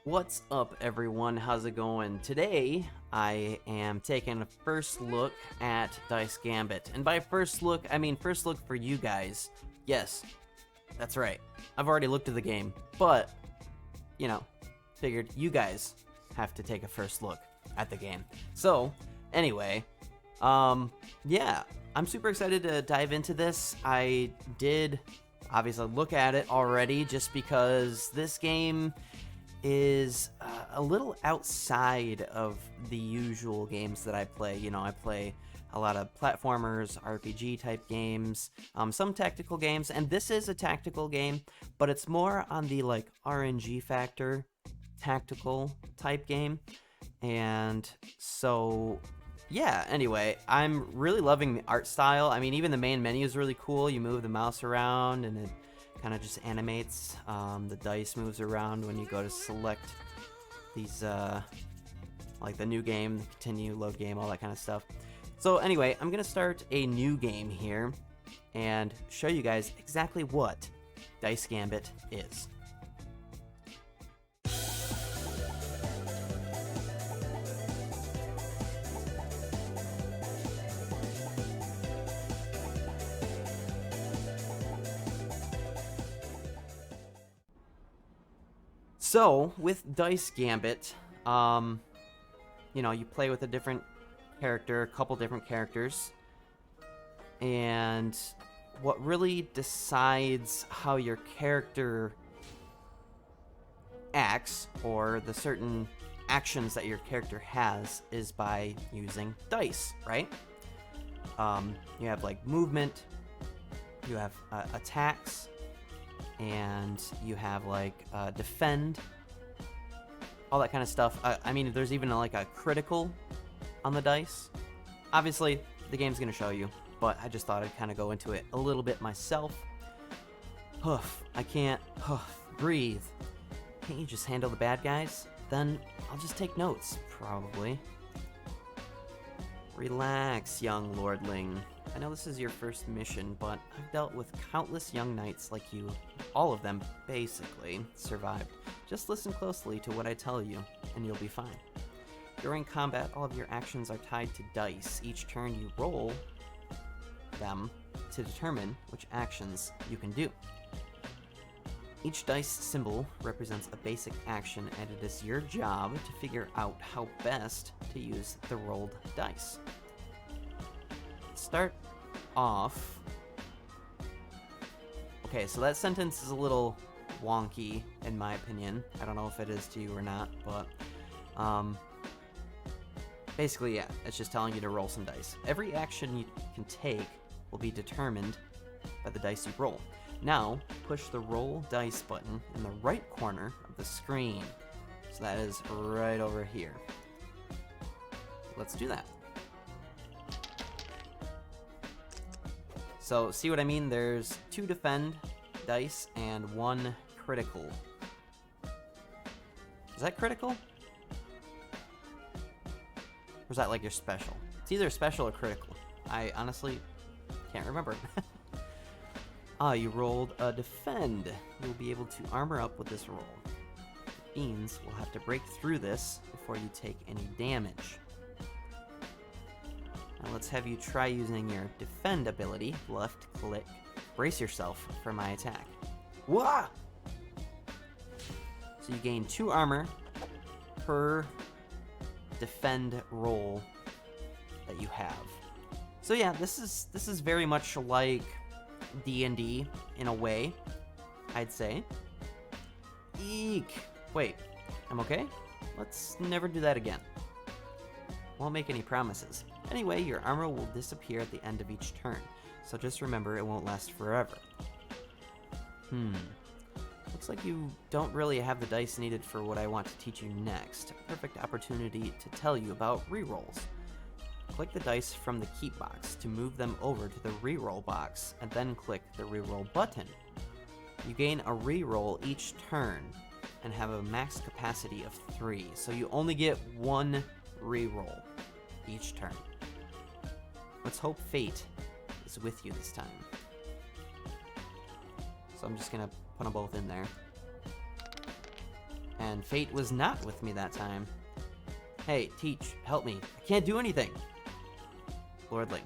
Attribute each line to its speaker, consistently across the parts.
Speaker 1: What's up, everyone? How's it going? Today, I am taking a first look at Dice Gambit. And by first look, I mean first look for you guys. Yes, that's right. I've already looked at the game, but, you know, figured you guys have to take a first look at the game. So, anyway, yeah, I'm super excited to dive into this. I did, obviously, look at it already just because this game is a little outside of the usual games that I play. You know, I play a lot of platformers, RPG type games, some tactical games, and this is a tactical game, but it's more on the like RNG factor tactical type game. And so yeah, anyway, I'm really loving the art style. I mean, even the main menu is really cool. You move the mouse around and it kind of just animates. The dice moves around when you go to select these, like the new game, the continue, load game, all that kind of stuff. So anyway, I'm going to start a new game here and show you guys exactly what Dice Gambit is. So, with Dice Gambit, you know, you play with a different character, a couple different characters, and what really decides how your character acts, or the certain actions that your character has, is by using dice, right? You have, like, movement, you have attacks, and you have like defend, all that kind of stuff. I mean, there's even like a critical on the dice. Obviously, the game's gonna show you, but I just thought I'd kind of go into it a little bit myself. I can't breathe. Can't you just handle the bad guys? Then I'll just take notes, probably. Relax, young lordling. I know this is your first mission, but I've dealt with countless young knights like you. All of them, basically, survived. Just listen closely to what I tell you, and you'll be fine. During combat, all of your actions are tied to dice. Each turn you roll them to determine which actions you can do. Each dice symbol represents a basic action, and it is your job to figure out how best to use the rolled dice. Start off. Okay, so that sentence is a little wonky in my opinion. I don't know if it is to you or not, but basically, yeah, it's just telling you to roll some dice. Every action you can take will be determined by the dice you roll. Now, push the roll dice button in the right corner of the screen. So that is right over here. Let's do that. So, see what I mean? There's 2 defend dice and 1 critical. Is that critical? Or is that like your special? It's either special or critical. I honestly can't remember. You rolled a defend. You'll be able to armor up with this roll. It means we'll have to break through this before you take any damage. Now let's have you try using your defend ability. Left click. Brace yourself for my attack. Wah! So you gain 2 armor per defend roll that you have. So yeah, this is very much like D&D in a way, I'd say. Eek! Wait, I'm okay? Let's never do that again. Won't make any promises. Anyway, your armor will disappear at the end of each turn, so just remember it won't last forever. Looks like you don't really have the dice needed for what I want to teach you next. Perfect opportunity to tell you about rerolls. Click the dice from the keep box to move them over to the reroll box, and then click the reroll button. You gain a reroll each turn, and have a max capacity of 3, so you only get 1 reroll each turn. Let's hope fate is with you this time. So I'm just gonna put them both in there. And fate was not with me that time. Hey, Teach, help me. I can't do anything. Lordling,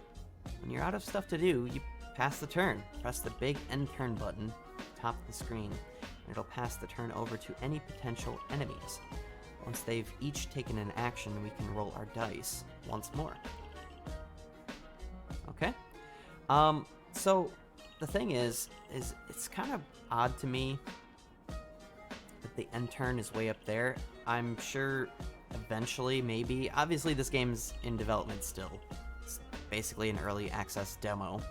Speaker 1: when you're out of stuff to do, you pass the turn. Press the big end turn button, top of the screen, and it'll pass the turn over to any potential enemies. Once they've each taken an action, we can roll our dice once more. Okay. So the thing is it's kind of odd to me that the end turn is way up there. I'm sure eventually, maybe. Obviously, this game's in development still. It's basically an early access demo.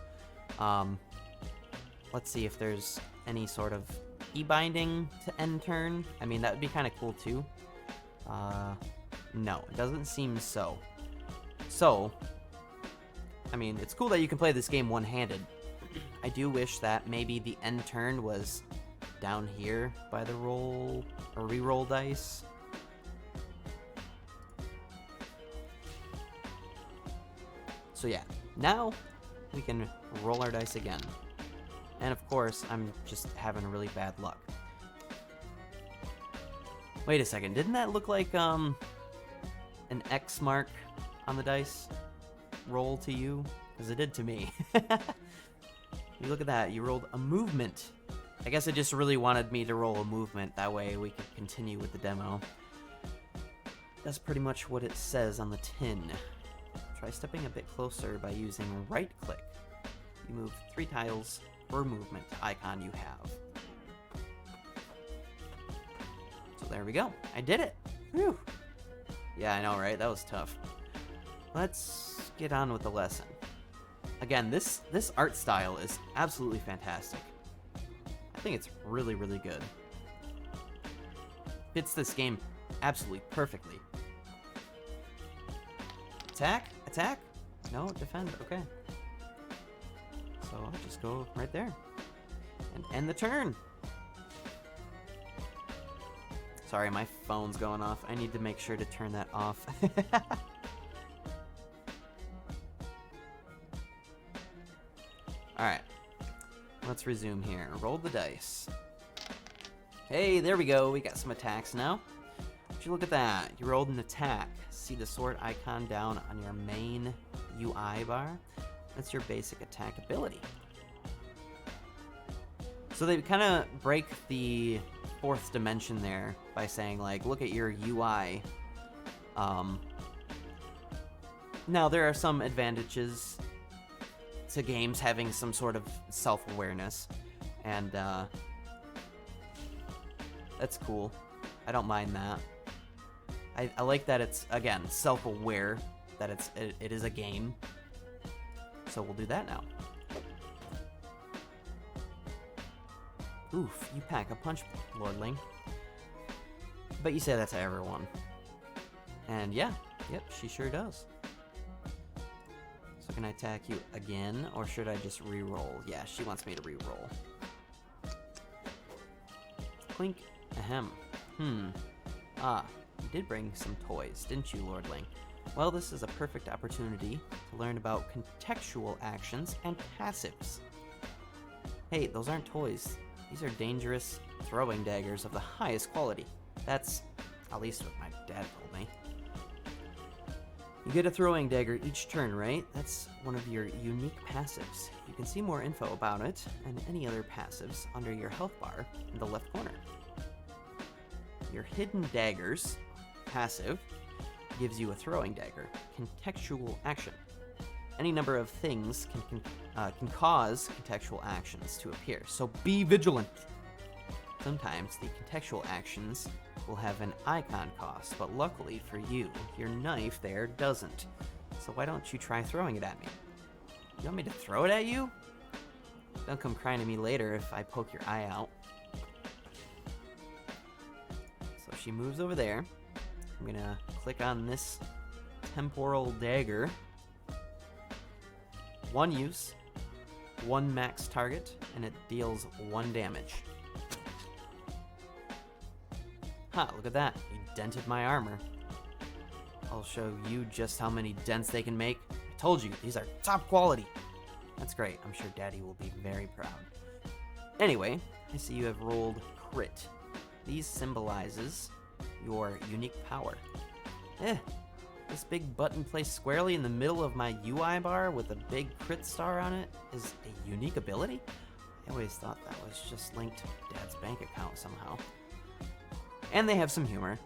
Speaker 1: Let's see if there's any sort of e-binding to end turn. I mean, that would be kind of cool too. No, it doesn't seem so. So, I mean, it's cool that you can play this game one-handed. I do wish that maybe the end turn was down here by the roll or re-roll dice. So yeah, now we can roll our dice again. And of course, I'm just having really bad luck. Wait a second, didn't that look like an X mark on the dice roll to you? Because it did to me. You look at that, you rolled a movement. I guess it just really wanted me to roll a movement, that way we could continue with the demo. That's pretty much what it says on the tin. Try stepping a bit closer by using right click. You move 3 tiles per movement icon you have. So there we go. I did it. Whew. Yeah, I know, right? That was tough. Let's get on with the lesson. Again, this art style is absolutely fantastic. I think it's really, really good. Fits this game absolutely perfectly. Attack? Attack? No, defend. Okay. So I'll just go right there. And end the turn. Sorry, my phone's going off. I need to make sure to turn that off. Alright. Let's resume here. Roll the dice. Hey, there we go. We got some attacks now. Would you look at that? You rolled an attack. See the sword icon down on your main UI bar? That's your basic attack ability. So they kind of break the fourth dimension there by saying, like, look at your UI. Now, there are some advantages to games having some sort of self-awareness, and that's cool. I don't mind that. I like that it's, again, self-aware, that it is a game. So we'll do that now. Oof, you pack a punch, Lordling. But you say that to everyone. And yeah, yep, she sure does. So can I attack you again, or should I just re-roll? Yeah, she wants me to re-roll. Clink. Ahem. Ah, you did bring some toys, didn't you, Lordling? Well, this is a perfect opportunity to learn about contextual actions and passives. Hey, those aren't toys. These are dangerous throwing daggers of the highest quality. That's at least what my dad told me. You get a throwing dagger each turn, right? That's one of your unique passives. You can see more info about it and any other passives under your health bar in the left corner. Your hidden daggers passive gives you a throwing dagger, contextual action. Any number of things can cause contextual actions to appear, so be vigilant. Sometimes the contextual actions will have an icon cost, but luckily for you, your knife there doesn't. So why don't you try throwing it at me? You want me to throw it at you? Don't come crying to me later if I poke your eye out. So she moves over there. I'm gonna click on this temporal dagger. 1 use, 1 max target, and it deals 1 damage. Ha, look at that. You dented my armor. I'll show you just how many dents they can make. I told you, these are top quality. That's great. I'm sure Daddy will be very proud. Anyway, I see you have rolled crit. These symbolizes your unique power. This big button placed squarely in the middle of my UI bar with a big crit star on it is a unique ability? I always thought that was just linked to Dad's bank account somehow. And they have some humor.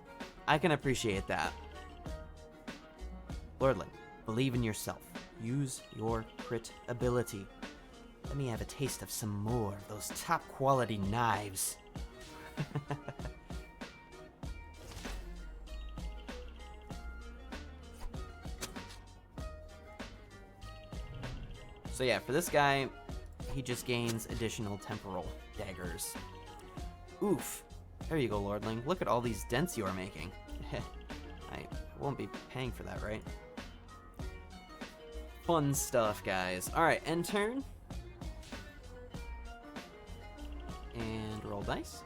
Speaker 1: I can appreciate that. Lordling, believe in yourself. Use your crit ability. Let me have a taste of some more of those top quality knives. So yeah, for this guy, he just gains additional temporal daggers. Oof. There you go, Lordling. Look at all these dents you are making. I won't be paying for that, right? Fun stuff, guys. Alright, end turn. And roll dice.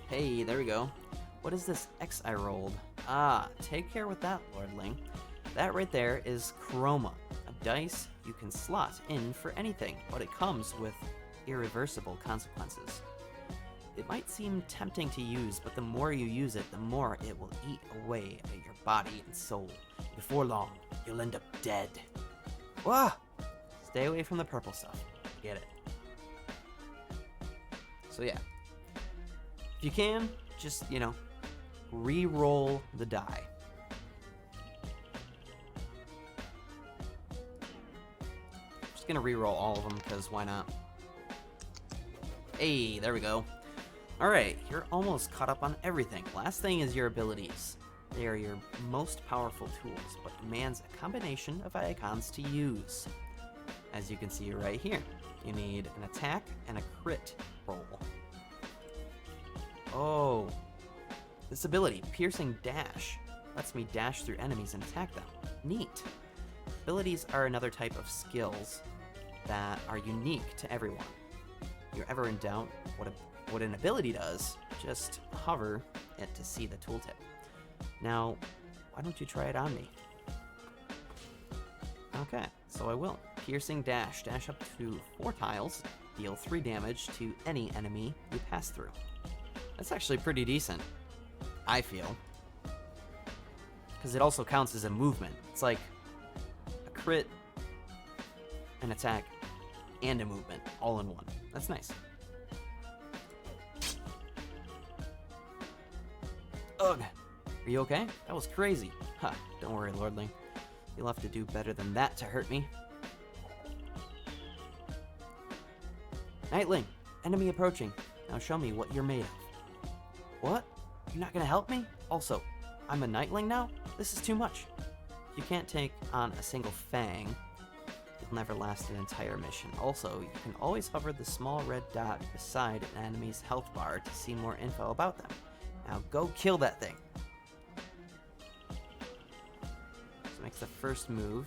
Speaker 1: Hey, there we go. What is this X I rolled? Ah, take care with that, Lordling. That right there is Chroma, a dice you can slot in for anything, but it comes with irreversible consequences. It might seem tempting to use, but the more you use it, the more it will eat away at your body and soul. Before long, you'll end up dead. Wah! Stay away from the purple stuff. Get it. So yeah. If you can, just, re-roll the die. Just gonna re-roll all of them, because why not? Hey, there we go. Alright, you're almost caught up on everything. Last thing is your abilities. They are your most powerful tools, but demands a combination of icons to use. As you can see right here, you need an attack and a crit roll. Oh, this ability, Piercing Dash, lets me dash through enemies and attack them. Neat. Abilities are another type of skills that are unique to everyone. If you're ever in doubt what an ability does, just hover it to see the tooltip. Now, why don't you try it on me? Okay, so I will. Piercing Dash. Dash up to 4 tiles. Deal 3 damage to any enemy you pass through. That's actually pretty decent, I feel. Because it also counts as a movement. It's like a crit, an attack, and a movement all in one. That's nice. Ugh. Are you okay? That was crazy. Ha, don't worry, Lordling. You'll have to do better than that to hurt me. Nightling, enemy approaching. Now show me what you're made of. What? You're not gonna help me? Also, I'm a Nightling now? This is too much. If you can't take on a single fang, you'll never last an entire mission. Also, you can always hover the small red dot beside an enemy's health bar to see more info about them. Now go kill that thing. So makes the first move.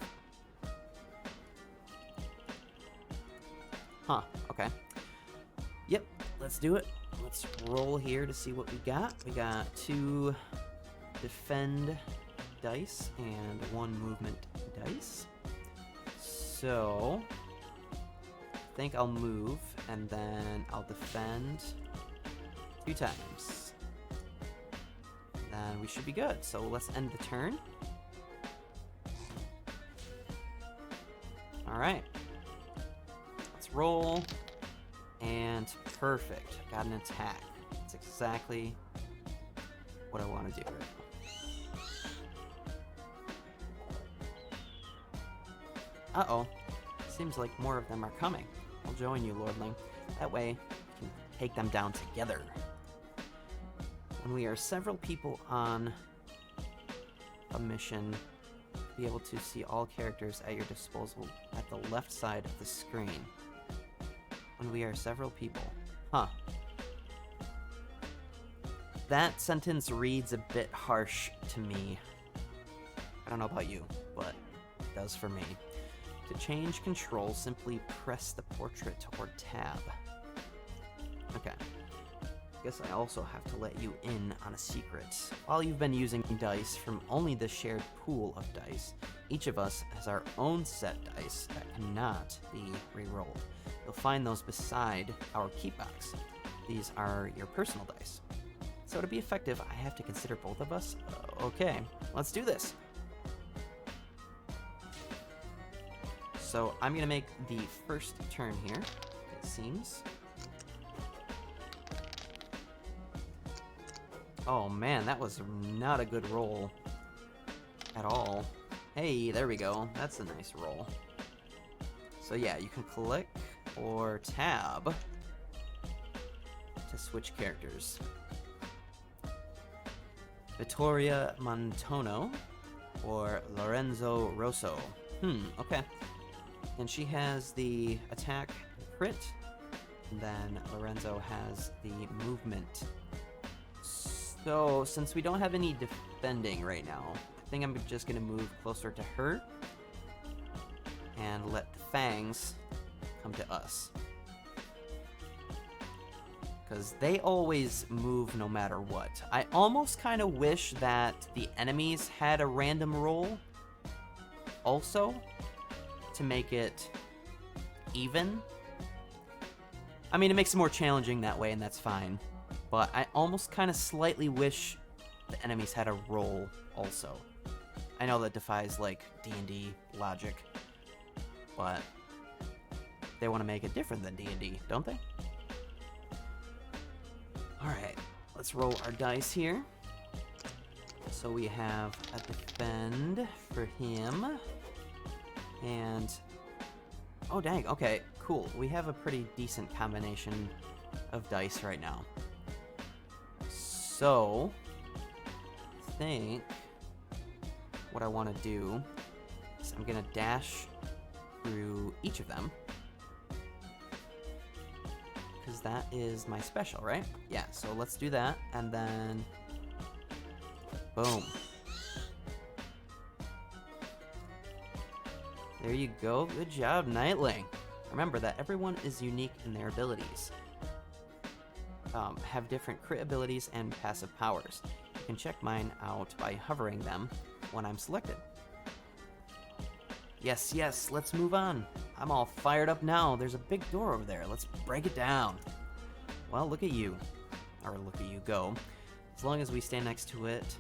Speaker 1: Huh, okay. Yep, let's do it. Let's roll here to see what we got. We got 2 defend dice and 1 movement dice. So, I think I'll move and then I'll defend 2 times. Then we should be good. So let's end the turn. Alright. Let's roll. And perfect. Got an attack. That's exactly what I want to do right now. Uh-oh. Seems like more of them are coming. I'll join you, Lordling. That way, we can take them down together. When we are several people on a mission, be able to see all characters at your disposal at the left side of the screen. When we are several people. Huh. That sentence reads a bit harsh to me. I don't know about you, but it does for me. To change control, simply press the portrait or tab. Okay. Guess I also have to let you in on a secret. While you've been using dice from only the shared pool of dice, each of us has our own set dice that cannot be re-rolled. You'll find those beside our key box. these are your personal dice. So to be effective, I have to consider both of us. Okay, let's do this. So I'm gonna make the first turn here, it seems. Oh man, that was not a good roll at all. Hey, there we go. That's a nice roll. So yeah, you can click or tab to switch characters. Vittoria Montono or Lorenzo Rosso. Okay. And she has the attack crit, and then Lorenzo has the movement. So, since we don't have any defending right now, I think I'm just gonna move closer to her and let the fangs come to us. Because they always move no matter what. I almost kind of wish that the enemies had a random roll also to make it even. I mean, it makes it more challenging that way, and that's fine. But I almost kind of slightly wish the enemies had a roll also. I know that defies, like, D&D logic, but they want to make it different than D&D, don't they? Alright, let's roll our dice here. So we have a defend for him. And... oh, dang, okay, cool. We have a pretty decent combination of dice right now. So, I think what I want to do is I'm going to dash through each of them. Because that is my special, right? Yeah, so let's do that, and then... boom. There you go. Good job, Nightling. Remember that everyone is unique in their abilities. Have different crit abilities and passive powers. You can check mine out by hovering them when I'm selected. Yes, yes, let's move on. I'm all fired up now. There's a big door over there. Let's break it down. Well, look at you. Or look at you go. As long as we stand next to it,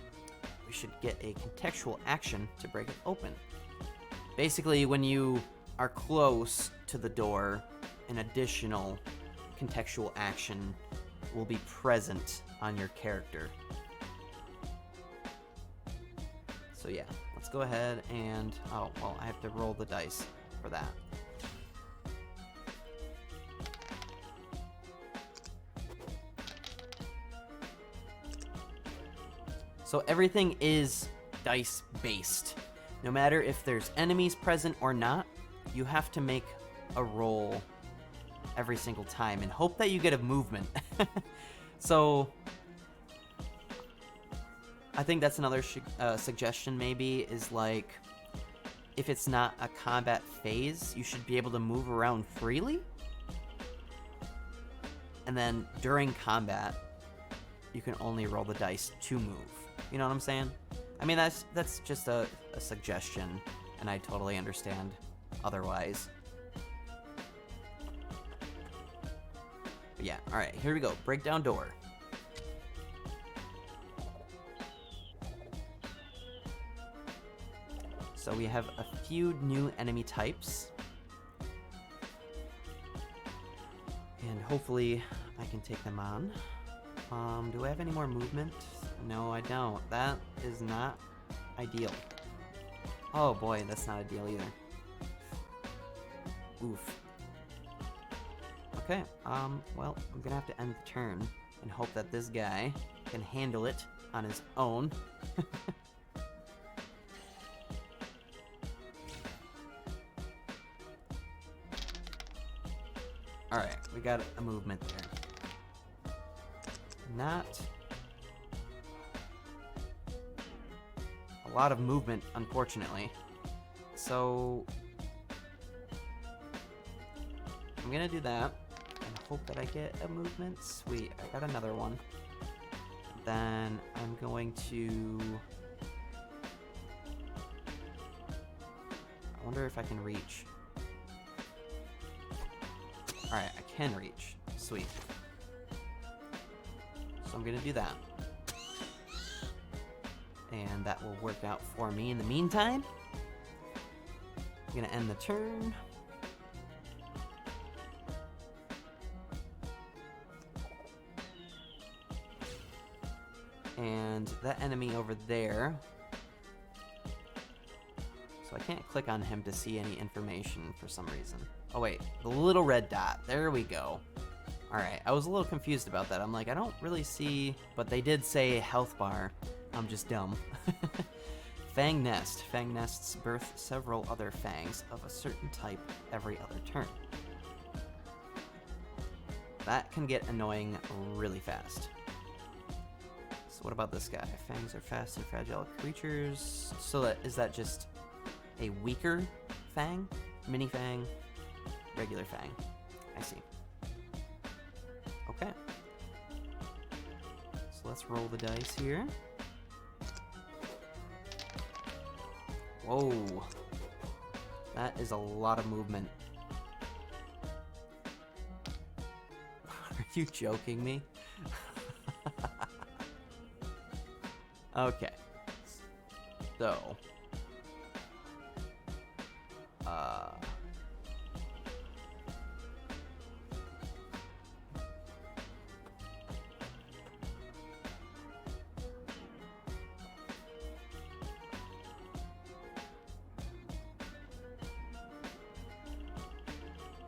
Speaker 1: we should get a contextual action to break it open. Basically, when you are close to the door, an additional contextual action will be present on your character. So yeah, let's go ahead and... oh, well, I have to roll the dice for that. So everything is dice-based. No matter if there's enemies present or not, you have to make a roll every single time and hope that you get a movement. So I think that's another suggestion maybe, is like, if it's not a combat phase, you should be able to move around freely. And then during combat, you can only roll the dice to move. You know what I'm saying? I mean, that's just a suggestion, and I totally understand otherwise. But yeah, alright, here we go. Breakdown door. So we have a few new enemy types. And hopefully I can take them on. Do I have any more movement? No, I don't. That is not ideal. Oh boy, that's not ideal either. Oof. Okay, well, I'm gonna have to end the turn and hope that this guy can handle it on his own. Alright, we got a movement there. Not a lot of movement, unfortunately. So I'm gonna do that and hope that I get a movement. Sweet, I got another one. Then I'm going to... I wonder if I can reach. Alright, I can reach. Sweet. So I'm gonna do that. And that will work out for me in the meantime. I'm gonna end the turn. And that enemy over there. So I can't click on him to see any information for some reason. Oh wait, the little red dot. There we go. Alright, I was a little confused about that. I'm like, I don't really see... But they did say health bar. I'm just dumb. Fang Nest. Fang nests birth several other fangs of a certain type every other turn. That can get annoying really fast. So what about this guy? Fangs are fast and fragile creatures. So is that just a weaker fang? Mini fang? Regular fang? I see. Okay. So let's roll the dice here. Whoa. That is a lot of movement. Are you joking me? Okay. So.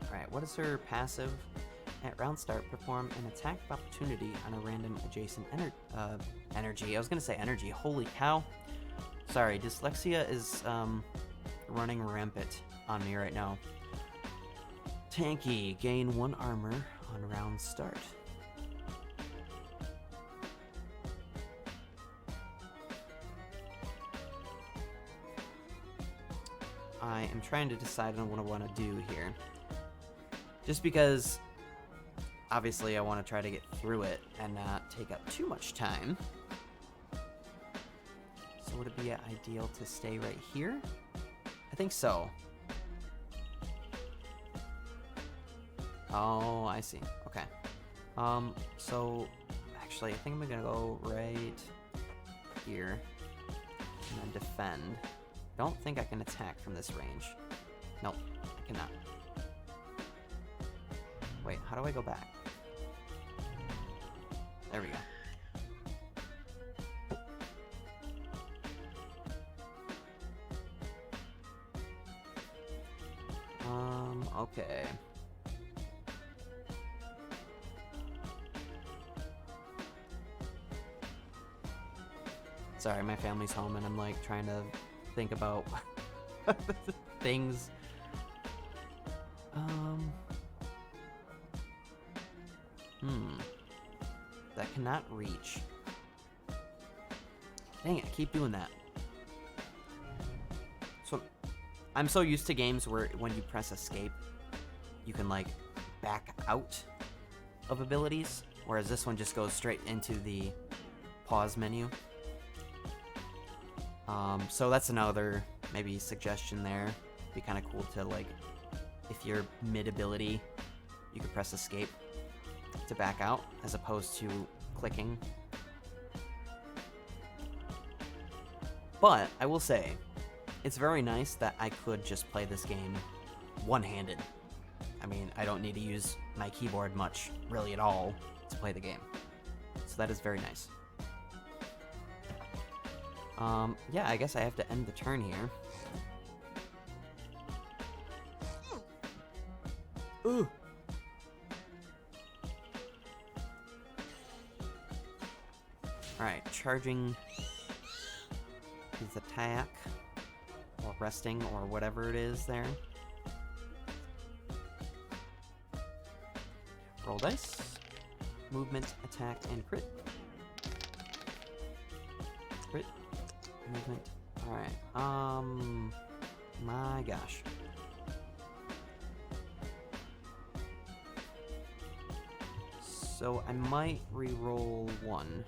Speaker 1: Alright, what is her passive? At round start, perform an attack of opportunity on a random adjacent energy. I was gonna say energy. Holy cow. Sorry, dyslexia is running rampant on me right now. Tanky, gain 1 armor on round start. I am trying to decide on what I want to do here. Just because, obviously, I want to try to get through it and not take up too much time. So would it be ideal to stay right here? I think so. Oh, I see. Okay. So, actually, I think I'm gonna go right here and then defend. Don't think I can attack from this range. Nope, I cannot. Wait, how do I go back? There we go. Okay. Sorry, my family's home and I'm like trying to think about things. That cannot reach. Dang it, I keep doing that. So, I'm so used to games where when you press escape, you can like back out of abilities, whereas this one just goes straight into the pause menu. So that's another maybe suggestion there. Be kind of cool to like, if you're mid-ability, you could press escape to back out as opposed to clicking. But I will say, it's very nice that I could just play this game one-handed. I mean, I don't need to use my keyboard much, really at all, to play the game. So that is very nice. Yeah, I guess I have to end the turn here. Ooh! Alright, charging his attack, or resting, or whatever it is there. Roll dice. Movement, attack, and crit. Crit. Movement. Alright, my gosh. So I might re-roll 1.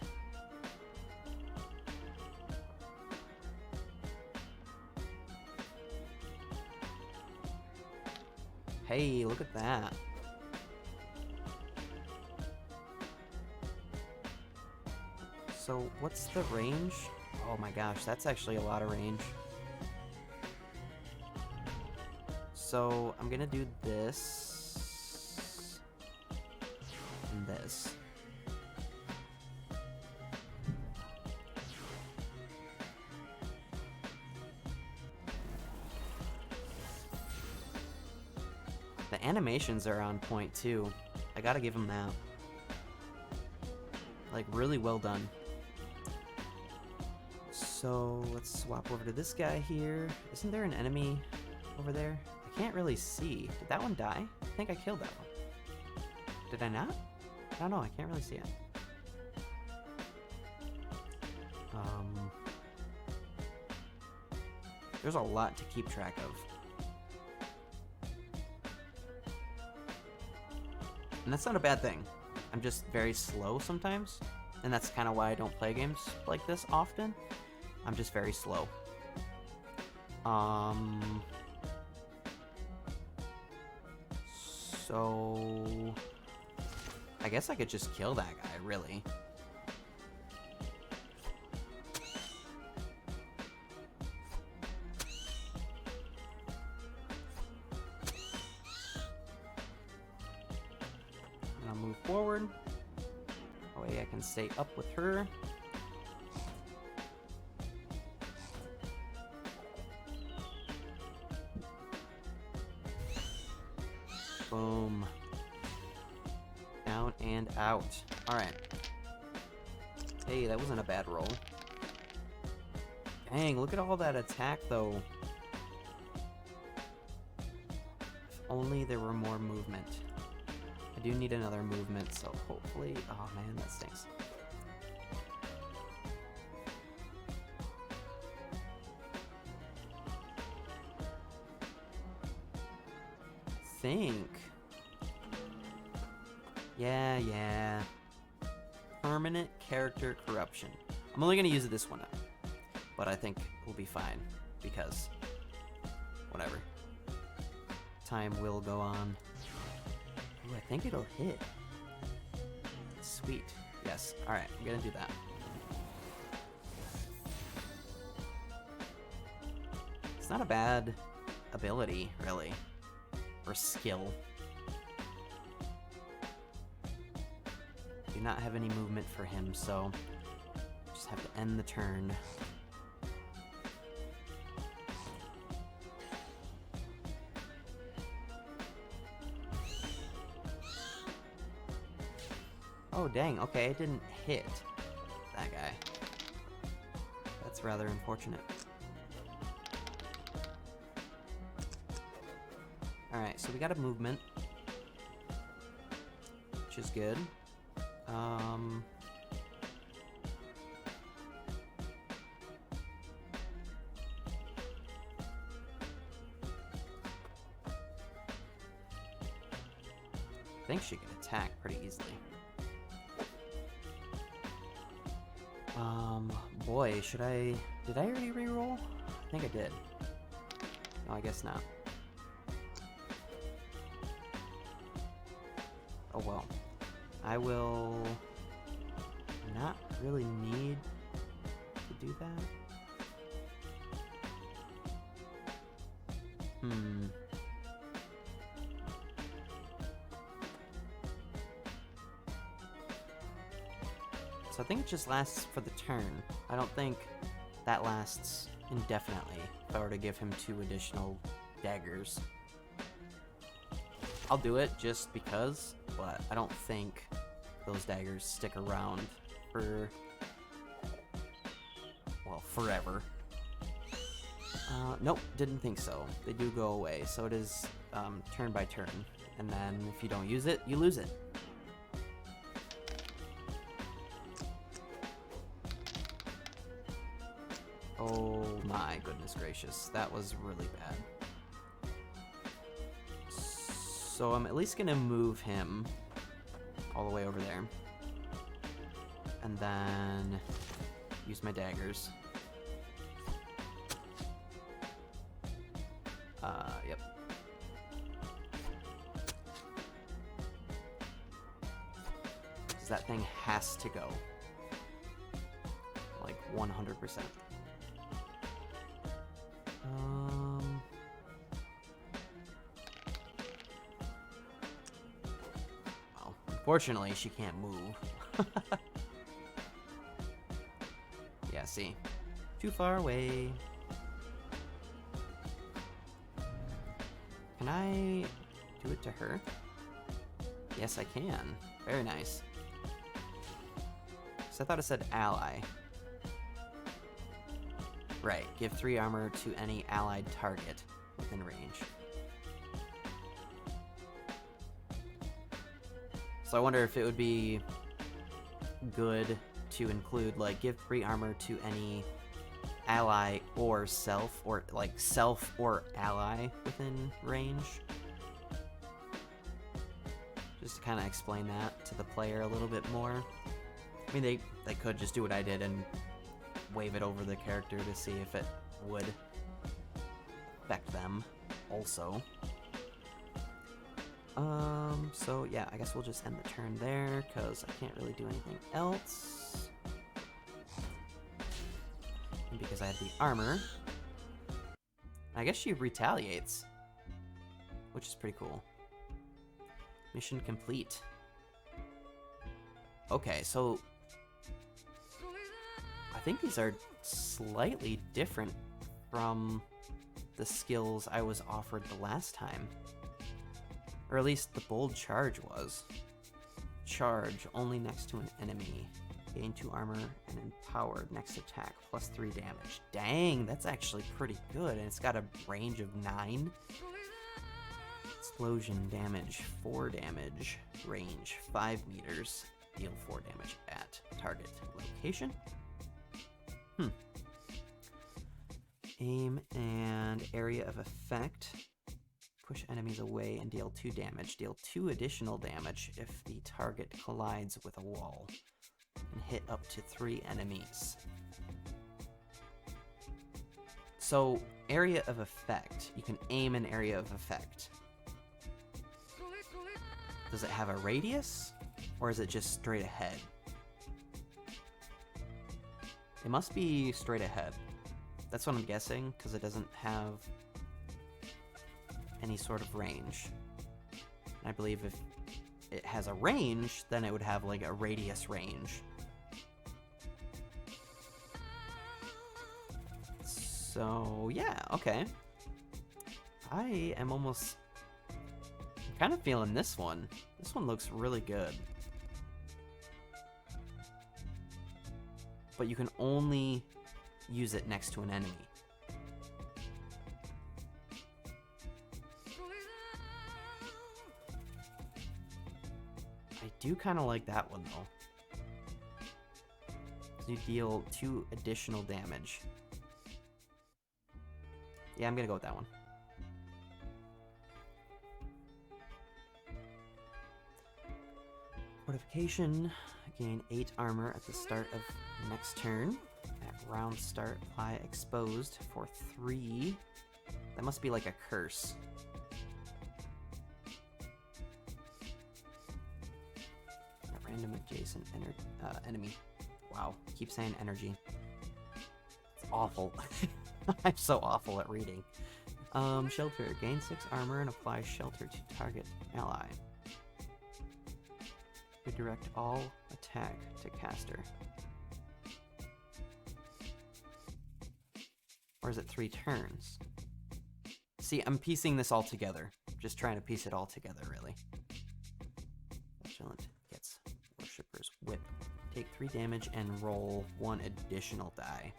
Speaker 1: Hey, look at that. So what's the range? Oh my gosh, that's actually a lot of range. So I'm gonna do this and this. The animations are on point too. I gotta give them that. Like, really well done. So let's swap over to this guy here. Isn't there an enemy over there? I can't really see. Did that one die? I think I killed that one. Did I not? I don't know. I can't really see it. There's a lot to keep track of. And that's not a bad thing. I'm just very slow sometimes. And that's kind of why I don't play games like this often. I'm just very slow. So I guess I could just kill that guy, really. And I'll move forward. That way I can stay up with her. Boom. Down and out. Alright. Hey, that wasn't a bad roll. Dang, look at all that attack, though. If only there were more movement. I do need another movement, so hopefully... Oh, man, that stinks. Think. Yeah. Permanent character corruption. I'm only gonna use it this one up, but I think we'll be fine because whatever. Time will go on. Ooh, I think it'll hit. Sweet. Yes. All right. I'm gonna do that. It's not a bad ability, really. Or skill. Do not have any movement for him, so just have to end the turn. Oh dang, okay, it didn't hit that guy. That's rather unfortunate. Alright, so we got a movement, which is good. I think she can attack pretty easily. Boy, did I already reroll? I think I did. No, I guess not. Oh well. I will not really need to do that. So I think it just lasts for the turn. I don't think that lasts indefinitely if I were to give him 2 additional daggers. I'll do it just because, but I don't think those daggers stick around for, well, forever. Nope, didn't think so. They do go away, so it is turn by turn. And then if you don't use it, you lose it. Oh my goodness gracious, that was really bad. So I'm at least gonna move him all the way over there. And then use my daggers. Yep. Because that thing has to go. 100%. Well, unfortunately, she can't move. Yeah, see. Too far away. Can I do it to her? Yes, I can. Very nice. So I thought it said ally. Right, give 3 armor to any allied target within range. So I wonder if it would be good to include, like, give 3 armor to any ally or self, or like self or ally within range. Just to kind of explain that to the player a little bit more. I mean, they could just do what I did and wave it over the character to see if it would affect them also. So yeah, I guess we'll just end the turn there, because I can't really do anything else. And because I have the armor, I guess she retaliates, which is pretty cool. Mission complete. Okay, so I think these are slightly different from the skills I was offered the last time. Or at least the bold charge was. Charge only next to an enemy. Gain 2 armor and empowered next attack plus 3 damage. Dang, that's actually pretty good. And it's got a range of 9. Explosion damage 4 damage. Range 5 meters. Deal 4 damage at target location. Aim and area of effect. Push enemies away and deal 2 damage. Deal 2 additional damage if the target collides with a wall. And hit up to 3 enemies. So, area of effect. You can aim an area of effect. Does it have a radius? Or is it just straight ahead? It must be straight ahead. That's what I'm guessing, because it doesn't have any sort of range. And I believe if it has a range, then it would have like a radius range. So yeah, okay. I am almost kind of feeling this one. This one looks really good. But you can only use it next to an enemy. I do kind of like that one though. You deal 2 additional damage. Yeah, I'm gonna go with that one. Fortification. Gain 8 armor at the start of next turn. At round start, apply exposed for 3. That must be like a curse. A random adjacent enemy. Wow, keep saying energy. It's awful. I'm so awful at reading. Shelter. Gain 6 armor and apply shelter to target ally. Redirect all attack to caster. Or is it 3 turns? See, I'm piecing this all together. Just trying to piece it all together, really. Vigilant gets Worshipper's Whip. Take 3 damage and roll 1 additional die.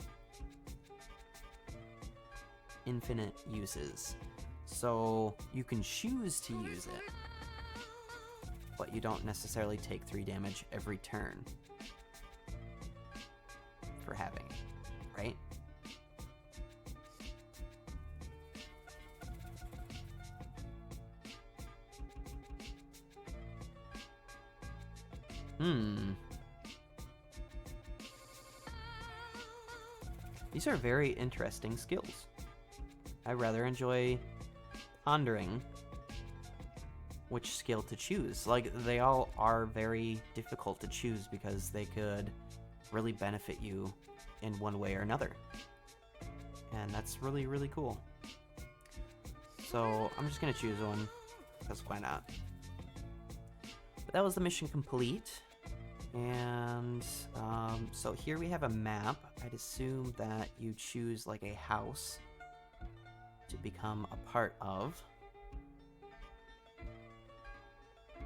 Speaker 1: Infinite uses. So you can choose to use it, but you don't necessarily take 3 damage every turn for having it, right? These are very interesting skills. I rather enjoy pondering which skill to choose. Like, they all are very difficult to choose because they could really benefit you in one way or another. And that's really, really cool. So I'm just gonna choose one, because why not? But that was the mission complete. And so here we have a map. I'd assume that you choose like a house to become a part of.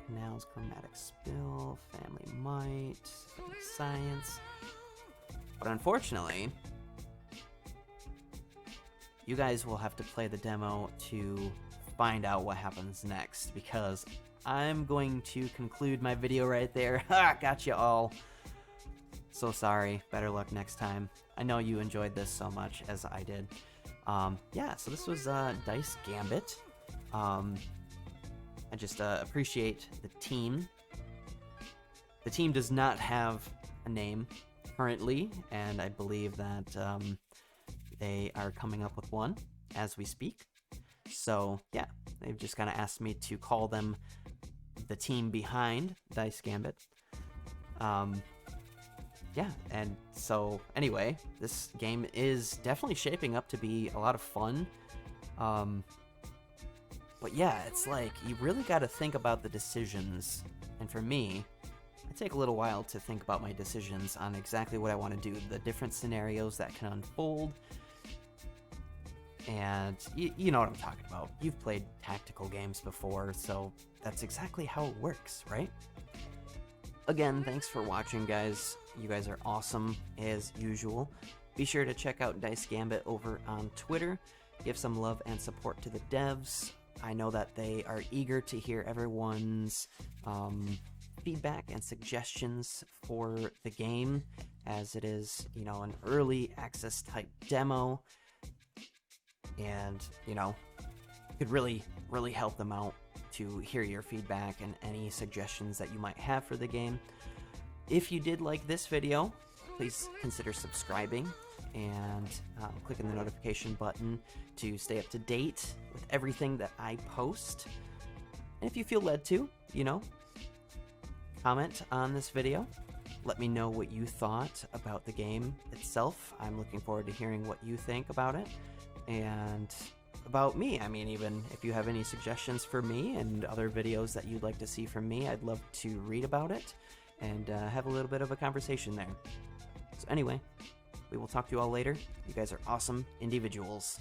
Speaker 1: Canals, chromatic spill, family might, science. But unfortunately, you guys will have to play the demo to find out what happens next, because I'm going to conclude my video right there. Ha! Got you all. So sorry. Better luck next time. I know you enjoyed this so much as I did. Yeah, so this was Dice Gambit. I just appreciate the team. The team does not have a name currently, and I believe that they are coming up with one as we speak. So yeah, they've just kind of asked me to call them the team behind Dice Gambit. Yeah, and so anyway, this game is definitely shaping up to be a lot of fun. But yeah, it's like, you really got to think about the decisions. And for me, I take a little while to think about my decisions on exactly what I want to do, the different scenarios that can unfold. And you know what I'm talking about. You've played tactical games before, so that's exactly how it works, right? Again, thanks for watching, guys. You guys are awesome, as usual. Be sure to check out Dice Gambit over on Twitter. Give some love and support to the devs. I know that they are eager to hear everyone's feedback and suggestions for the game, as it is, you know, an early access type demo. And, you know, it could really, really help them out to hear your feedback and any suggestions that you might have for the game. If you did like this video, please consider subscribing and clicking the notification button to stay up to date with everything that I post. And if you feel led to, you know, comment on this video. Let me know what you thought about the game itself. I'm looking forward to hearing what you think about it. And about me, I mean, even if you have any suggestions for me and other videos that you'd like to see from me, I'd love to read about it and have a little bit of a conversation there. So anyway, we will talk to you all later. You guys are awesome individuals.